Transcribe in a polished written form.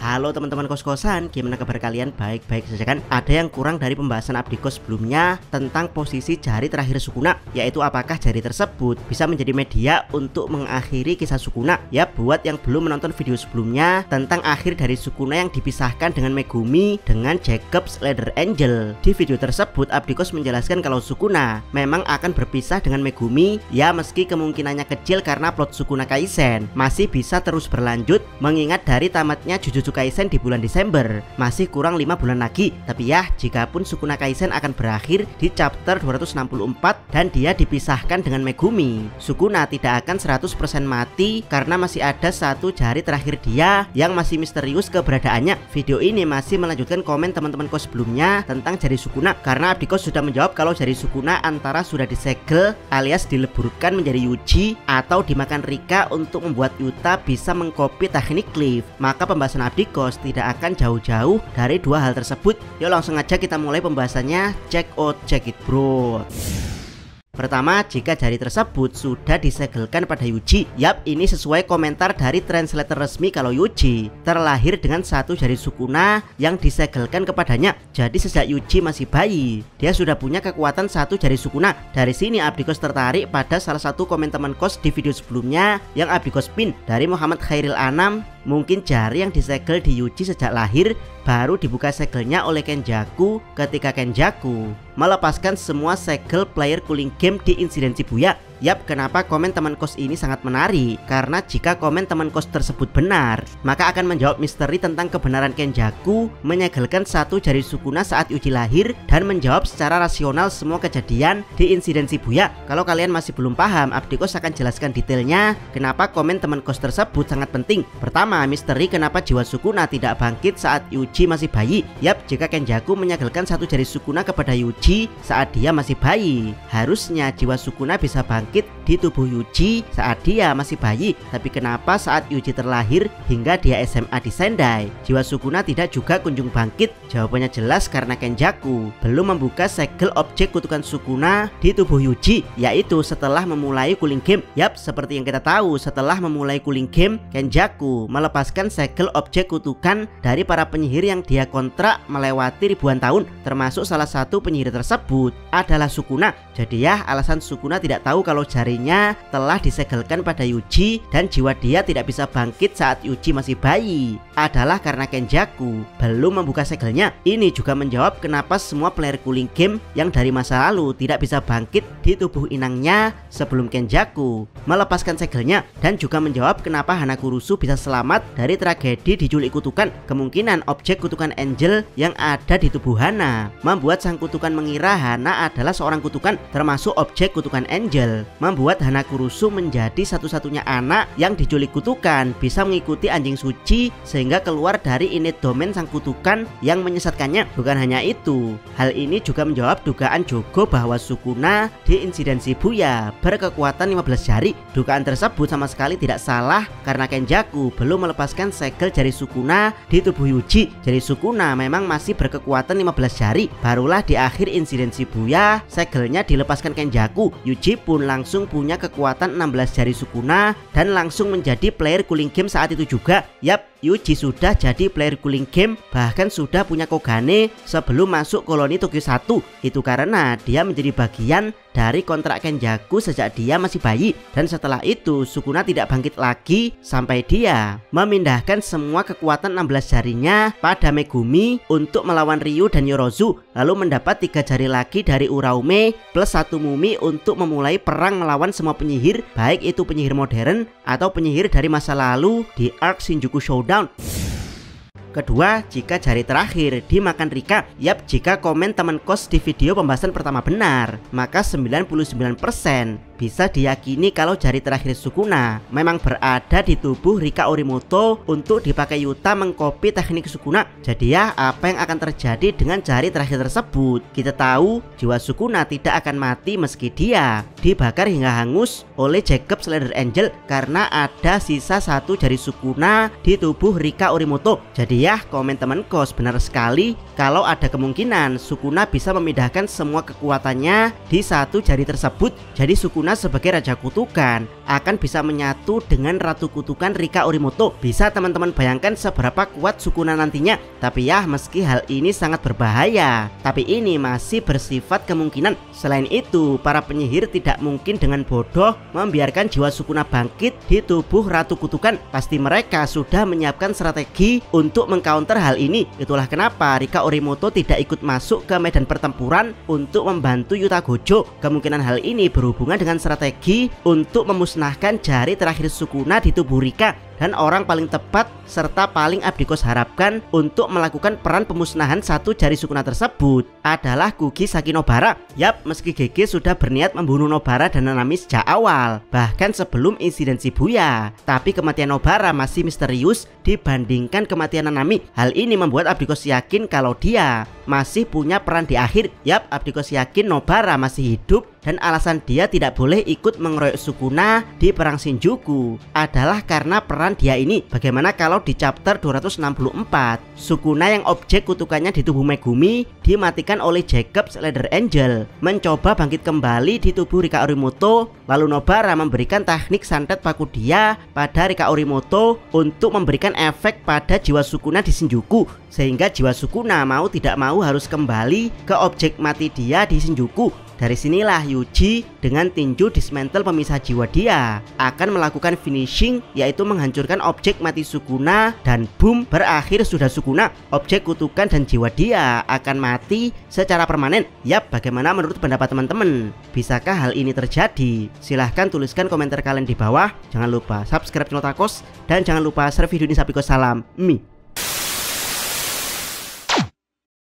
Halo teman-teman kos-kosan, gimana kabar kalian? Baik-baik saja kan? Ada yang kurang dari pembahasan Abdi Kos sebelumnya tentang posisi jari terakhir Sukuna, yaitu apakah jari tersebut bisa menjadi media untuk mengakhiri kisah Sukuna. Ya, buat yang belum menonton video sebelumnya tentang akhir dari Sukuna yang dipisahkan dengan Megumi dengan Jacob's Ladder Angel. Di video tersebut Abdi Kos menjelaskan kalau Sukuna memang akan berpisah dengan Megumi, ya meski kemungkinannya kecil karena plot Sukuna Kaisen masih bisa terus berlanjut mengingat dari tamatnya Jujutsu Kaisen di bulan Desember masih kurang 5 bulan lagi. Tapi ya, jikapun Sukuna Kaisen akan berakhir di chapter 264 dan dia dipisahkan dengan Megumi, Sukuna tidak akan 100% mati karena masih ada satu jari terakhir dia yang masih misterius keberadaannya. Video ini masih melanjutkan komen teman-teman kos sebelumnya tentang jari Sukuna, karena Abdi Kos sudah menjawab kalau jari Sukuna antara sudah disegel alias dileburkan menjadi Yuji atau dimakan Rika untuk membuat Yuta bisa mengcopy teknik Cliff. Maka pembahasan Abdi Kos tidak akan jauh-jauh dari dua hal tersebut. Yuk langsung aja kita mulai pembahasannya. Check it bro. Pertama, jika jari tersebut sudah disegelkan pada Yuji. Yap, ini sesuai komentar dari translator resmi kalau Yuji terlahir dengan satu jari Sukuna yang disegelkan kepadanya. Jadi sejak Yuji masih bayi, dia sudah punya kekuatan satu jari Sukuna. Dari sini Abdi Kos tertarik pada salah satu komen teman kos di video sebelumnya yang Abdi Kos pin dari Muhammad Khairil Anam. Mungkin jari yang disegel di Yuji sejak lahir baru dibuka segelnya oleh Kenjaku ketika Kenjaku melepaskan semua segel player cooling game di insiden Shibuya. Yap, kenapa komen teman kos ini sangat menarik? Karena jika komen teman kos tersebut benar, maka akan menjawab misteri tentang kebenaran Kenjaku menyegelkan satu jari Sukuna saat Yuji lahir dan menjawab secara rasional semua kejadian di insiden Shibuya. Kalau kalian masih belum paham, Abdi Kos akan jelaskan detailnya kenapa komen teman kos tersebut sangat penting. Pertama, misteri kenapa jiwa Sukuna tidak bangkit saat Yuji masih bayi. Yap, jika Kenjaku menyegelkan satu jari Sukuna kepada Yuji saat dia masih bayi, harusnya jiwa Sukuna bisa bangkit di tubuh Yuji saat dia masih bayi. Tapi kenapa saat Yuji terlahir hingga dia SMA di Sendai, jiwa Sukuna tidak juga kunjung bangkit? Jawabannya jelas karena Kenjaku belum membuka segel objek kutukan Sukuna di tubuh Yuji, yaitu setelah memulai cooling game. Yap, seperti yang kita tahu, setelah memulai cooling game, Kenjaku melepaskan segel objek kutukan dari para penyihir yang dia kontrak melewati ribuan tahun, termasuk salah satu penyihir tersebut adalah Sukuna. Jadi ya, alasan Sukuna tidak tahu kalau jarinya telah disegelkan pada Yuji dan jiwa dia tidak bisa bangkit saat Yuji masih bayi adalah karena Kenjaku belum membuka segelnya. Ini juga menjawab kenapa semua player cooling game yang dari masa lalu tidak bisa bangkit di tubuh inangnya sebelum Kenjaku melepaskan segelnya, dan juga menjawab kenapa Hanakurusu bisa selamat dari tragedi diculik kutukan. Kemungkinan objek kutukan Angel yang ada di tubuh Hana membuat sang kutukan mengira Hana adalah seorang kutukan, termasuk objek kutukan Angel membuat Hanakurusu menjadi satu-satunya anak yang diculik kutukan bisa mengikuti anjing suci sehingga keluar dari innate domain sang kutukan yang menyesatkannya. Bukan hanya itu, hal ini juga menjawab dugaan Jogo bahwa Sukuna di insiden Shibuya berkekuatan 15 jari. Dugaan tersebut sama sekali tidak salah karena Kenjaku belum melepaskan segel jari Sukuna di tubuh Yuji. Jari Sukuna memang masih berkekuatan 15 jari. Barulah di akhir insiden Shibuya segelnya dilepaskan Kenjaku. Yuji pun langsung punya kekuatan 16 jari Sukuna dan langsung menjadi player cooling game saat itu juga. Yap, Yuji sudah jadi player cooling game, bahkan sudah punya Kogane sebelum masuk koloni Tokyo 1. Itu karena dia menjadi bagian dari kontrak Kenjaku sejak dia masih bayi. Dan setelah itu Sukuna tidak bangkit lagi sampai dia memindahkan semua kekuatan 16 jarinya pada Megumi untuk melawan Ryu dan Yorozu, lalu mendapat 3 jari lagi dari Uraume plus 1 mumi untuk memulai perang melawan semua penyihir, baik itu penyihir modern atau penyihir dari masa lalu di arc Shinjuku Showdown. Kedua, jika jari terakhir dimakan Rika. Yap, jika komen teman kos di video pembahasan pertama benar, maka 99% bisa diyakini kalau jari terakhir Sukuna memang berada di tubuh Rika Orimoto untuk dipakai Yuta mengcopy teknik Sukuna. Jadi ya, apa yang akan terjadi dengan jari terakhir tersebut? Kita tahu jiwa Sukuna tidak akan mati meski dia dibakar hingga hangus oleh Jacob Slater Angel karena ada sisa satu jari Sukuna di tubuh Rika Orimoto. Jadi ya, komen teman kos, benar sekali kalau ada kemungkinan Sukuna bisa memindahkan semua kekuatannya di satu jari tersebut. Jadi Sukuna sebagai Raja Kutukan akan bisa menyatu dengan Ratu Kutukan Rika Orimoto. Bisa teman-teman bayangkan seberapa kuat Sukuna nantinya. Tapi ya, meski hal ini sangat berbahaya, tapi ini masih bersifat kemungkinan. Selain itu, para penyihir tidak mungkin dengan bodoh membiarkan jiwa Sukuna bangkit di tubuh Ratu Kutukan. Pasti mereka sudah menyiapkan strategi untuk mengcounter hal ini. Itulah kenapa Rika Orimoto tidak ikut masuk ke medan pertempuran untuk membantu Yuta Gojo. Kemungkinan hal ini berhubungan dengan strategi untuk memusnahkan jari terakhir Sukuna di tubuh Rika. Dan orang paling tepat serta paling Abdikos harapkan untuk melakukan peran pemusnahan satu jari Sukuna tersebut adalah Kugi Saki Nobara. Yap, meski GG sudah berniat membunuh Nobara dan Nanami sejak awal, bahkan sebelum insiden Shibuya, tapi kematian Nobara masih misterius dibandingkan kematian Nanami. Hal ini membuat Abdikos yakin kalau dia masih punya peran di akhir. Yap, Abdikos yakin Nobara masih hidup dan alasan dia tidak boleh ikut mengeroyok Sukuna di perang Shinjuku adalah karena peran dia ini. Bagaimana kalau di chapter 264 Sukuna yang objek kutukannya di tubuh Megumi dimatikan oleh Jacob Slater Angel mencoba bangkit kembali di tubuh Rika Orimoto, lalu Nobara memberikan teknik santet paku dia pada Rika Orimoto untuk memberikan efek pada jiwa Sukuna di Shinjuku, sehingga jiwa Sukuna mau tidak mau harus kembali ke objek mati dia di Shinjuku. Dari sinilah Yuji dengan tinju dismantle pemisah jiwa dia akan melakukan finishing, yaitu menghancurkan objek mati Sukuna, dan boom, berakhir sudah Sukuna. Objek kutukan dan jiwa dia akan mati secara permanen. Yap, bagaimana menurut pendapat teman-teman? Bisakah hal ini terjadi? Silahkan tuliskan komentar kalian di bawah. Jangan lupa subscribe channel Takos dan jangan lupa share video ini. Salam Mi.